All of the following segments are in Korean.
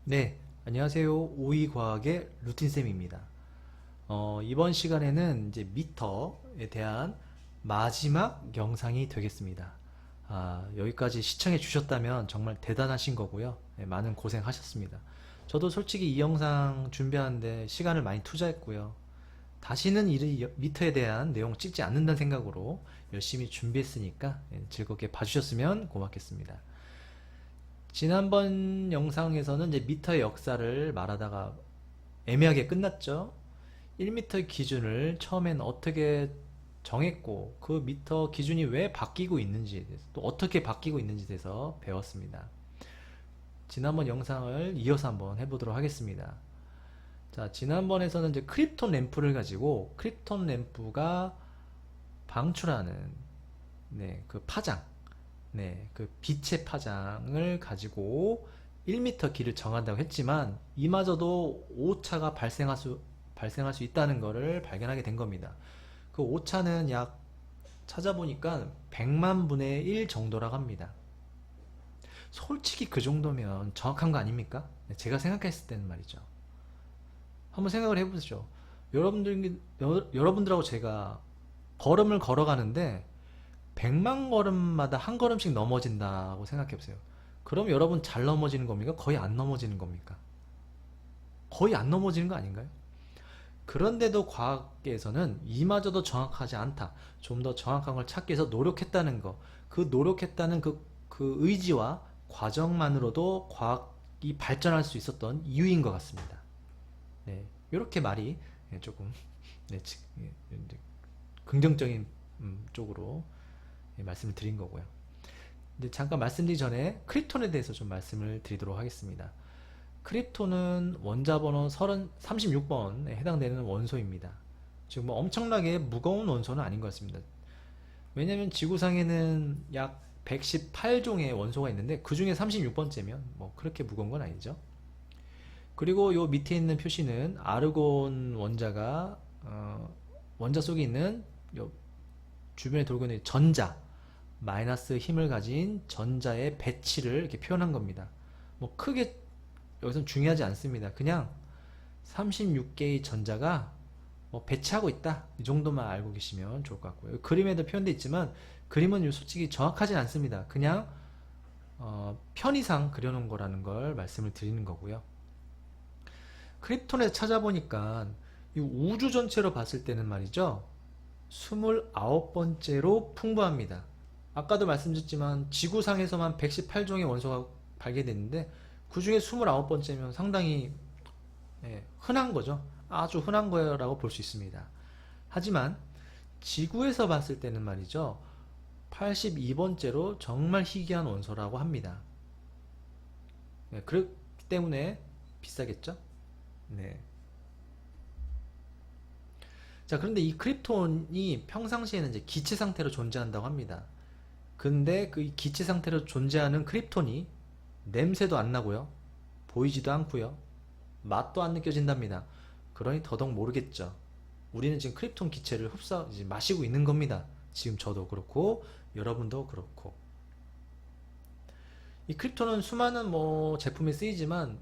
네, 안녕하세요. 오이과학의 루틴쌤입니다. 이번 시간에는 이제 미터에 대한 마지막 영상이 되겠습니다. 여기까지 시청해 주셨다면 정말 대단하신 거고요. 네, 많은 고생하셨습니다. 저도 솔직히 이 영상 준비하는데 시간을 많이 투자했고요. 다시는 이 미터에 대한 내용 찍지 않는다는 생각으로 열심히 준비했으니까 즐겁게 봐주셨으면 고맙겠습니다. 지난번 영상에서는 이제 미터의 역사를 말하다가 애매하게 끝났죠. 1미터 기준을 처음엔 어떻게 정했고 그 미터 기준이 왜 바뀌고 있는지에 대해서 또 어떻게 바뀌고 있는지에 대해서 배웠습니다. 지난번 영상을 이어서 한번 해보도록 하겠습니다. 자, 지난번에서는 이제 크립톤 램프를 가지고 크립톤 램프가 방출하는 그 파장, 그 빛의 파장을 가지고 1m 길을 정한다고 했지만 이마저도 오차가 발생할 수 있다는 것을 발견하게 된 겁니다. 그 오차는 약 찾아보니까 100만 분의 1 정도라고 합니다. 솔직히 그 정도면 정확한 거 아닙니까? 제가 생각했을 때는 말이죠. 한번 생각을 해보시죠. 여러분들하고 제가 걸음을 걸어가는데 100만 걸음마다 한 걸음씩 넘어진다고 생각해보세요. 그럼 여러분 잘 넘어지는 겁니까? 거의 안 넘어지는 겁니까? 거의 안 넘어지는 거 아닌가요? 그런데도 과학계에서는 이마저도 정확하지 않다. 좀 더 정확한 걸 찾기 위해서 노력했다는 거. 그 노력했다는 그 의지와 과정만으로도 과학이 발전할 수 있었던 이유인 것 같습니다. 네, 이렇게 말이 조금 긍정적인 쪽으로 말씀을 드린 거고요. 근데 잠깐 말씀드리기 전에 크립톤에 대해서 좀 말씀을 드리도록 하겠습니다. 크립톤은 원자번호 36번에 해당되는 원소입니다. 지금 뭐 엄청나게 무거운 원소는 아닌 것 같습니다. 왜냐면 지구상에는 약 118종의 원소가 있는데 그 중에 36번째면 뭐 그렇게 무거운 건 아니죠. 그리고 요 밑에 있는 표시는 아르곤 원자가 원자 속에 있는 요 주변에 돌고 있는 전자, 마이너스 힘을 가진 전자의 배치를 이렇게 표현한 겁니다. 뭐 크게 여기선 중요하지 않습니다. 그냥 36개의 전자가 뭐 배치하고 있다, 이 정도만 알고 계시면 좋을 것 같고요. 그림에도 표현되어 있지만 그림은 솔직히 정확하진 않습니다. 그냥 편의상 그려놓은 거라는 걸 말씀을 드리는 거고요. 크립톤에서 찾아보니까 이 우주 전체로 봤을 때는 말이죠, 29번째로 풍부합니다. 아까도 말씀드렸지만 지구상에서만 118종의 원소가 발견됐는데 그 중에 29번째면 상당히 흔한 거죠. 아주 흔한 거라고 볼 수 있습니다. 하지만 지구에서 봤을 때는 말이죠, 82번째로 정말 희귀한 원소라고 합니다. 그렇기 때문에 비싸겠죠? 네. 자, 그런데 이 크립톤이 평상시에는 이제 기체 상태로 존재한다고 합니다. 근데 그 기체 상태로 존재하는 크립톤이 냄새도 안 나고요, 보이지도 않고요, 맛도 안 느껴진답니다. 그러니 더더욱 모르겠죠. 우리는 지금 크립톤 기체를 이제 마시고 있는 겁니다. 지금 저도 그렇고 여러분도 그렇고. 이 크립톤은 수많은 뭐 제품에 쓰이지만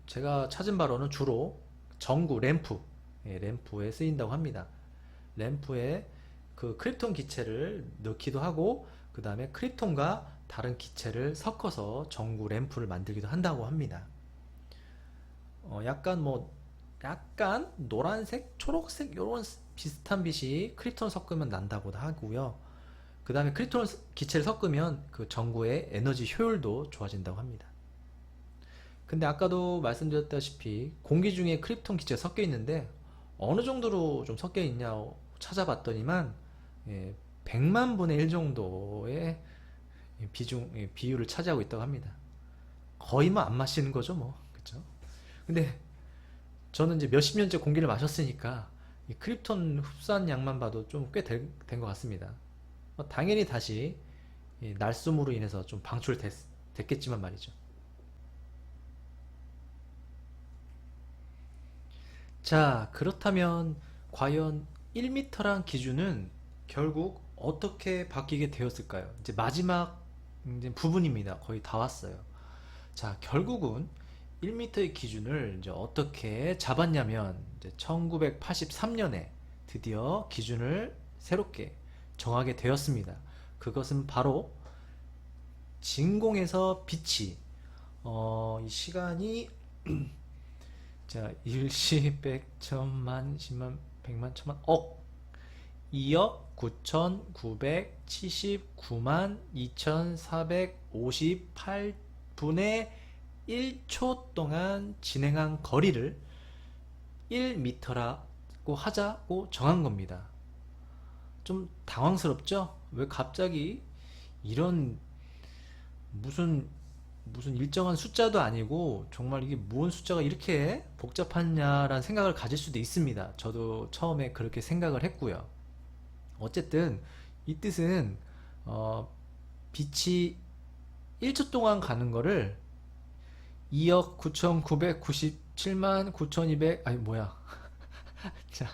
제가 찾은 바로는 주로 전구, 램프에 쓰인다고 합니다. 램프에 그 크립톤 기체를 넣기도 하고 그 다음에 크립톤과 다른 기체를 섞어서 전구 램프를 만들기도 한다고 합니다. 약간 노란색, 초록색 이런 비슷한 빛이 크립톤 섞으면 난다고 하고요. 그 다음에 크립톤 기체를 섞으면 그 전구의 에너지 효율도 좋아진다고 합니다. 근데 아까도 말씀드렸다시피 공기 중에 크립톤 기체가 섞여 있는데 어느 정도로 좀 섞여 있냐고 찾아봤더니만 100만 분의 1 정도의 비율을 차지하고 있다고 합니다. 거의 뭐 안 마시는 거죠, 뭐. 그쵸? 근데 저는 이제 몇십 년째 공기를 마셨으니까 이 크립톤 흡수한 양만 봐도 좀 꽤 된 것 같습니다. 당연히 다시 날숨으로 인해서 좀 방출됐겠지만 말이죠. 자, 그렇다면 과연 1m란 기준은 결국 어떻게 바뀌게 되었을까요? 이제 마지막 이제 부분입니다. 거의 다 왔어요. 자, 결국은 1m의 기준을 이제 어떻게 잡았냐면 이제 1983년에 드디어 기준을 새롭게 정하게 되었습니다. 그것은 바로 진공에서 빛이 이 시간이 자, 일시, 백, 천만, 십만, 백만, 천만, 억 2억 9,979만 2,458분의 1초 동안 진행한 거리를 1m라고 하자고 정한 겁니다. 좀 당황스럽죠? 왜 갑자기 이런 무슨 일정한 숫자도 아니고 정말 이게 무슨 숫자가 이렇게 복잡하냐라는 생각을 가질 수도 있습니다. 저도 처음에 그렇게 생각을 했고요. 어쨌든 이 뜻은 빛이 1초 동안 가는 거를 2억 9,997만 9,200 아니 뭐야 자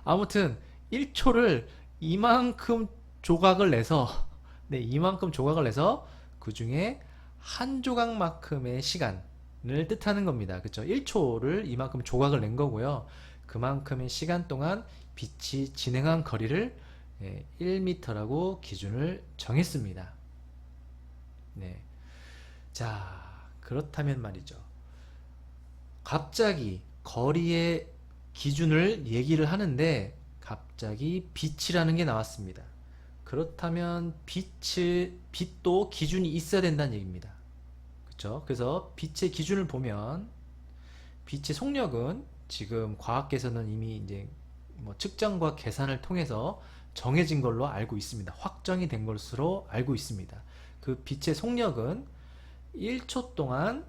아무튼 1초를 이만큼 조각을 내서 네 이만큼 조각을 내서 그 중에 한 조각만큼의 시간을 뜻하는 겁니다. 그쵸? 1초를 이만큼 조각을 낸 거고요. 그만큼의 시간 동안 빛이 진행한 거리를 1m라고 기준을 정했습니다. 네. 자, 그렇다면 말이죠. 갑자기 거리의 기준을 얘기를 하는데 갑자기 빛이라는 게 나왔습니다. 그렇다면 빛도 기준이 있어야 된다는 얘기입니다. 그렇죠? 그래서 빛의 기준을 보면 빛의 속력은 지금 과학계에서는 이미 이제 뭐 측정과 계산을 통해서 정해진 걸로 알고 있습니다. 확정이 된 것으로 알고 있습니다. 그 빛의 속력은 1초 동안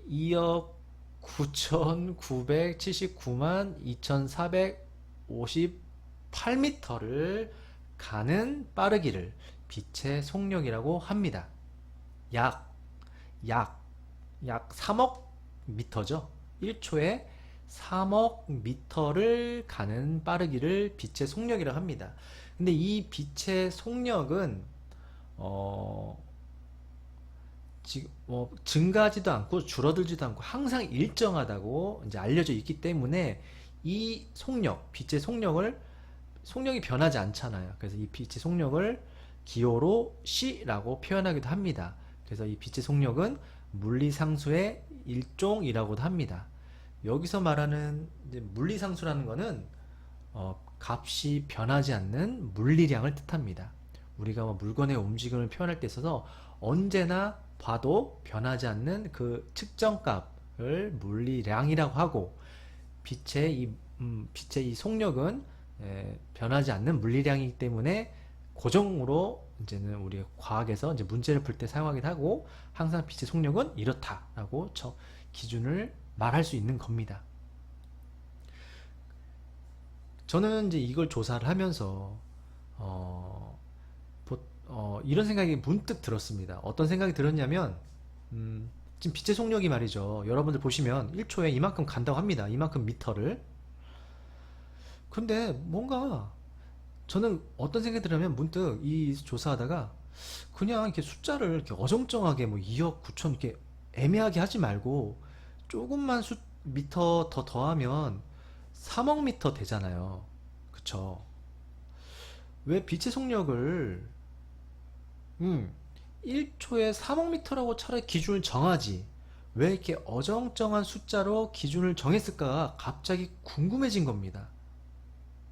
2억 9,979만 2,458m를 가는 빠르기를 빛의 속력이라고 합니다. 약 3억 미터죠. 1초에 3억 미터를 가는 빠르기를 빛의 속력이라고 합니다. 근데 이 빛의 속력은 지금 증가하지도 않고 줄어들지도 않고 항상 일정하다고 이제 알려져 있기 때문에 이 속력, 빛의 속력이 변하지 않잖아요. 그래서 이 빛의 속력을 기호로 C라고 표현하기도 합니다. 그래서 이 빛의 속력은 물리상수의 일종이라고도 합니다. 여기서 말하는 이제 물리상수라는 것은 값이 변하지 않는 물리량을 뜻합니다. 우리가 뭐 물건의 움직임을 표현할 때 있어서 언제나 봐도 변하지 않는 그 측정값을 물리량이라고 하고 빛의 이 속력은 변하지 않는 물리량이기 때문에 고정으로 이제는 우리 과학에서 이제 문제를 풀 때 사용하기도 하고 항상 빛의 속력은 이렇다라고 기준을 말할 수 있는 겁니다. 저는 이제 이걸 조사를 하면서 이런 생각이 문득 들었습니다. 어떤 생각이 들었냐면 지금 빛의 속력이 말이죠. 여러분들 보시면 1초에 이만큼 간다고 합니다. 이만큼 미터를. 근데 뭔가 저는 어떤 생각이 들냐면 문득 이 조사하다가 그냥 이렇게 숫자를 이렇게 어정쩡하게 뭐 2억 9천 이렇게 애매하게 하지 말고 조금만 미터 더 더하면 3억 미터 되잖아요. 그쵸? 왜 빛의 속력을 1초에 3억 미터라고 차라리 기준을 정하지 왜 이렇게 어정쩡한 숫자로 기준을 정했을까 갑자기 궁금해진 겁니다.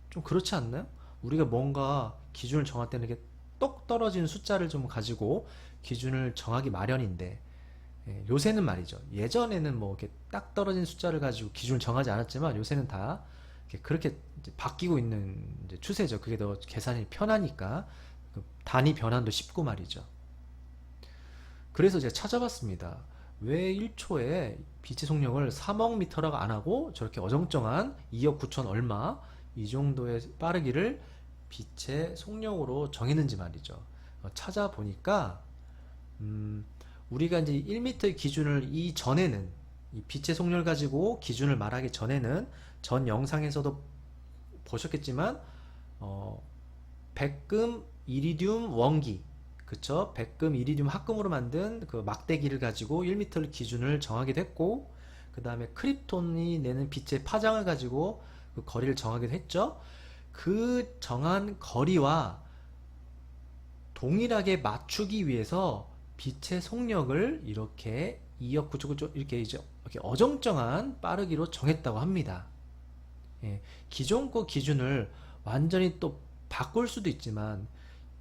좀 그렇지 않나요? 우리가 뭔가 기준을 정할 때는 이렇게 똑 떨어지는 숫자를 좀 가지고 기준을 정하기 마련인데 요새는 말이죠. 예전에는 뭐 이렇게 딱 떨어진 숫자를 가지고 기준을 정하지 않았지만 요새는 다 그렇게 이제 바뀌고 있는 이제 추세죠. 그게 더 계산이 편하니까 그 단위 변환도 쉽고 말이죠. 그래서 제가 찾아봤습니다. 왜 1초에 빛의 속력을 3억 미터라고 안 하고 저렇게 어정쩡한 2억 9천 얼마 이 정도의 빠르기를 빛의 속력으로 정했는지 말이죠. 찾아보니까 우리가 이제 1m의 기준을 이전에는 이 빛의 속력을 가지고 기준을 말하기 전에는 전 영상에서도 보셨겠지만 백금, 이리듐, 원기 그쵸? 백금, 이리듐, 합금으로 만든 그 막대기를 가지고 1m를 기준을 정하기도 했고, 그 다음에 크립톤이 내는 빛의 파장을 가지고 그 거리를 정하기도 했죠. 그 정한 거리와 동일하게 맞추기 위해서 빛의 속력을 이렇게 2억 9초 이렇게 이렇게 어정쩡한 빠르기로 정했다고 합니다. 예, 기존 거 기준을 완전히 또 바꿀 수도 있지만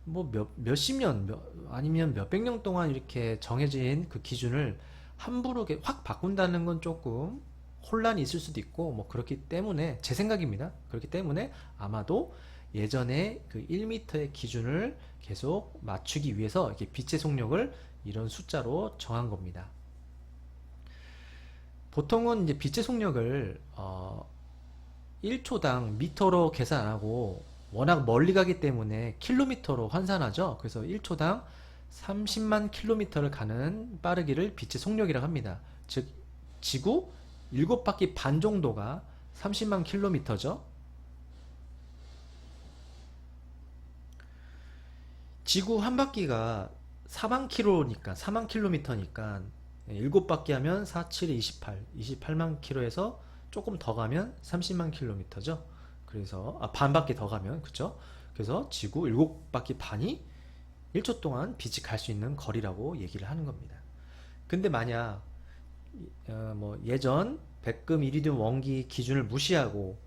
뭐 몇십 년 아니면 몇백 년 동안 이렇게 정해진 그 기준을 함부로 이렇게 확 바꾼다는 건 조금 혼란이 있을 수도 있고 뭐 그렇기 때문에 제 생각입니다. 그렇기 때문에 아마도 예전에 그 1m의 기준을 계속 맞추기 위해서 이렇게 빛의 속력을 이런 숫자로 정한 겁니다. 보통은 이제 빛의 속력을 1초당 미터로 계산 안 하고 워낙 멀리 가기 때문에 킬로미터로 환산하죠. 그래서 1초당 30만 킬로미터를 가는 빠르기를 빛의 속력이라고 합니다. 즉 지구 7바퀴 반 정도가 30만 킬로미터죠. 지구 한 바퀴가 4만 킬로니까 4만 킬로미터니까 7바퀴 하면 4, 7, 28, 28만 킬로에서 조금 더 가면 30만 킬로미터죠. 그래서 반 바퀴 더 가면 그쵸? 그래서 지구 7바퀴 반이 1초 동안 빛이 갈 수 있는 거리라고 얘기를 하는 겁니다. 근데 만약 뭐 예전 백금, 이리듐, 원기 기준을 무시하고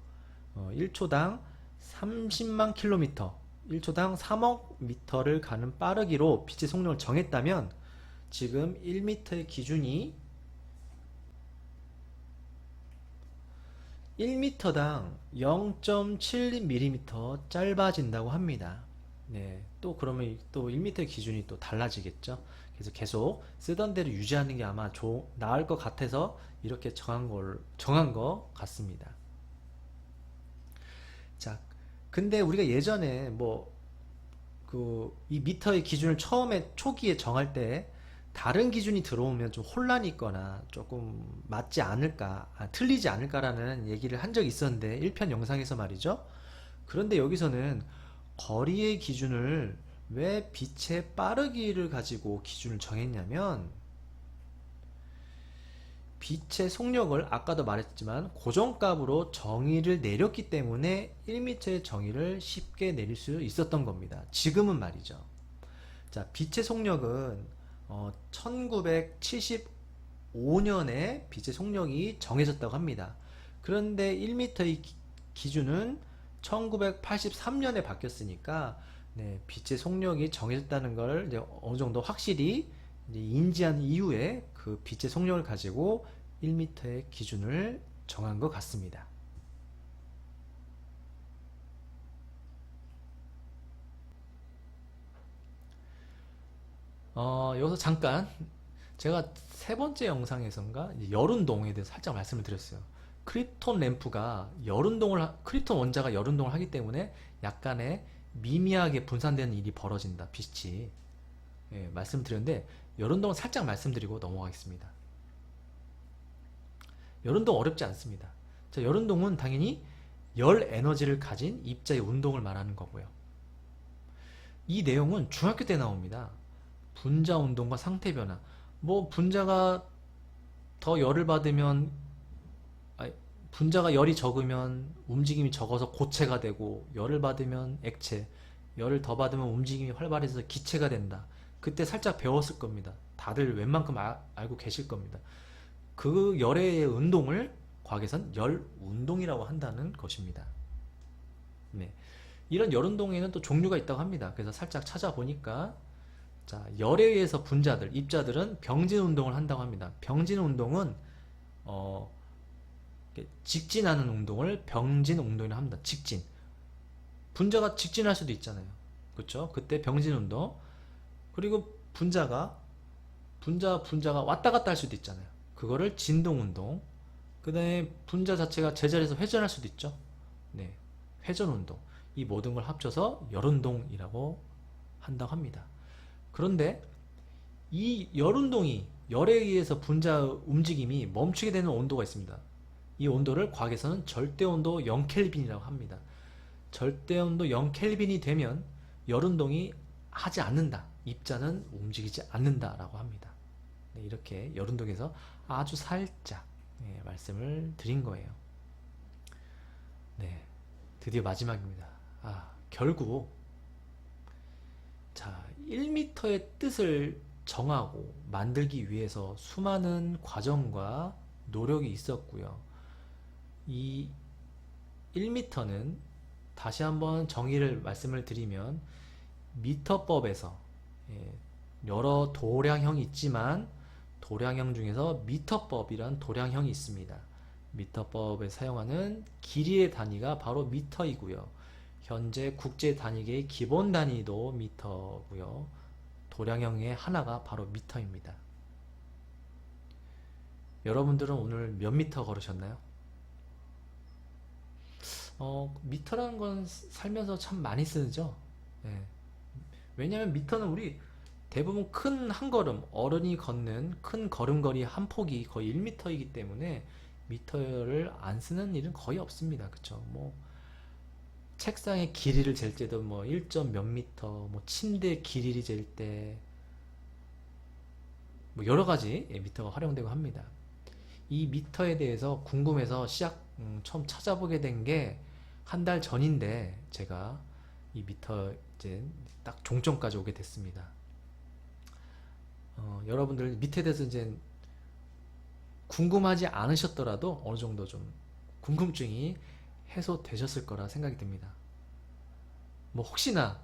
1초당 30만 킬로미터 1초당 3억 미터를 가는 빠르기로 빛의 속력을 정했다면 지금 1m의 기준이 1m당 0.7mm 짧아진다고 합니다. 네, 또 그러면 또 1m의 기준이 또 달라지겠죠. 그래서 계속 쓰던 대로 유지하는 게 아마 나을 것 같아서 이렇게 정한 것 같습니다. 자, 근데 우리가 예전에 뭐 이 미터의 기준을 처음에 초기에 정할 때 다른 기준이 들어오면 좀 혼란이 있거나 조금 맞지 않을까, 틀리지 않을까라는 얘기를 한 적이 있었는데 1편 영상에서 말이죠. 그런데 여기서는 거리의 기준을 왜 빛의 빠르기를 가지고 기준을 정했냐면 빛의 속력을 아까도 말했지만 고정값으로 정의를 내렸기 때문에 1m의 정의를 쉽게 내릴 수 있었던 겁니다. 지금은 말이죠. 자, 빛의 속력은 1975년에 빛의 속력이 정해졌다고 합니다. 그런데 1m의 기준은 1983년에 바뀌었으니까 네, 빛의 속력이 정해졌다는 걸 이제 어느 정도 확실히 이제 인지한 이후에 그 빛의 속력을 가지고 1m의 기준을 정한 것 같습니다. 여기서 잠깐 제가 세 번째 영상에선가 열운동에 대해서 살짝 말씀을 드렸어요. 크립톤 램프가 크립톤 원자가 열운동을 하기 때문에 약간의 미미하게 분산되는 일이 벌어진다. 빛이. 예, 말씀드렸는데 열운동은 살짝 말씀드리고 넘어가겠습니다. 열운동 어렵지 않습니다. 자, 열운동은 당연히 열 에너지를 가진 입자의 운동을 말하는 거고요. 이 내용은 중학교 때 나옵니다. 분자 운동과 상태 변화. 뭐 분자가 더 열을 받으면 분자가 열이 적으면 움직임이 적어서 고체가 되고 열을 받으면 액체, 열을 더 받으면 움직임이 활발해서 기체가 된다. 그때 살짝 배웠을 겁니다. 다들 웬만큼 알고 계실 겁니다. 그 열의 운동을 과학에선 열 운동이라고 한다는 것입니다. 네. 이런 열 운동에는 또 종류가 있다고 합니다. 그래서 살짝 찾아보니까 자, 열에 의해서 분자들, 입자들은 병진 운동을 한다고 합니다. 병진 운동은 직진하는 운동을 병진 운동이라고 합니다. 직진. 분자가 직진할 수도 있잖아요. 그렇죠? 그때 병진 운동. 그리고 분자가 왔다 갔다 할 수도 있잖아요. 그거를 진동 운동. 그 다음에 분자 자체가 제자리에서 회전할 수도 있죠. 네, 회전 운동. 이 모든 걸 합쳐서 열 운동이라고 한다고 합니다. 그런데 이 열 운동이 열에 의해서 분자 움직임이 멈추게 되는 온도가 있습니다. 이 온도를 과학에서는 절대온도 0켈빈이라고 합니다. 절대온도 0켈빈이 되면 열 운동이 하지 않는다. 입자는 움직이지 않는다라고 합니다. 네, 이렇게 여론독에서 아주 살짝 말씀을 드린 거예요. 네, 드디어 마지막입니다. 결국 자, 1m의 뜻을 정하고 만들기 위해서 수많은 과정과 노력이 있었고요. 이 1m는 다시 한번 정의를 말씀을 드리면 미터법에서 여러 도량형이 있지만 도량형 중에서 미터법이란 도량형이 있습니다. 미터법에 사용하는 길이의 단위가 바로 미터이고요. 현재 국제 단위계의 기본 단위도 미터고요. 도량형의 하나가 바로 미터입니다. 여러분들은 오늘 몇 미터 걸으셨나요? 미터라는 건 살면서 참 많이 쓰죠. 네. 왜냐하면 미터는 우리 대부분 큰 한 걸음, 어른이 걷는 큰 걸음걸이 한 폭이 거의 1m이기 때문에 미터를 안 쓰는 일은 거의 없습니다. 그쵸? 뭐 책상의 길이를 잴 때도 뭐 1. 몇 미터, 뭐 침대 길이를 잴 때 뭐 여러 가지 미터가 활용되고 합니다. 이 미터에 대해서 궁금해서 처음 찾아보게 된 게 한 달 전인데 제가 이 미터 이제 딱 종점까지 오게 됐습니다. 여러분들 밑에 대해서 이제 궁금하지 않으셨더라도 어느 정도 좀 궁금증이 해소되셨을 거라 생각이 듭니다. 뭐 혹시나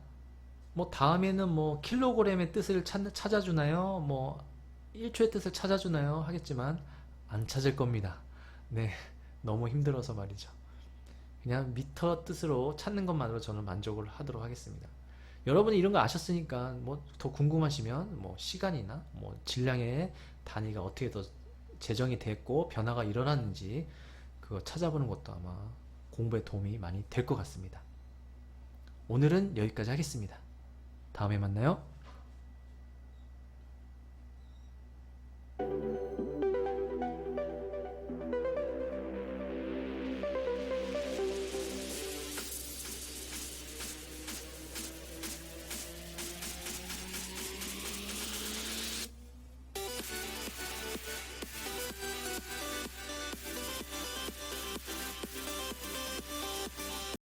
뭐 다음에는 뭐 킬로그램의 뜻을 찾아주나요? 뭐 1초의 뜻을 찾아주나요? 하겠지만 안 찾을 겁니다. 네, 너무 힘들어서 말이죠. 그냥 미터 뜻으로 찾는 것만으로 저는 만족을 하도록 하겠습니다. 여러분이 이런 거 아셨으니까 뭐 더 궁금하시면 뭐 시간이나 뭐 질량의 단위가 어떻게 더 제정이 됐고 변화가 일어났는지 그거 찾아보는 것도 아마 공부에 도움이 많이 될 것 같습니다. 오늘은 여기까지 하겠습니다. 다음에 만나요.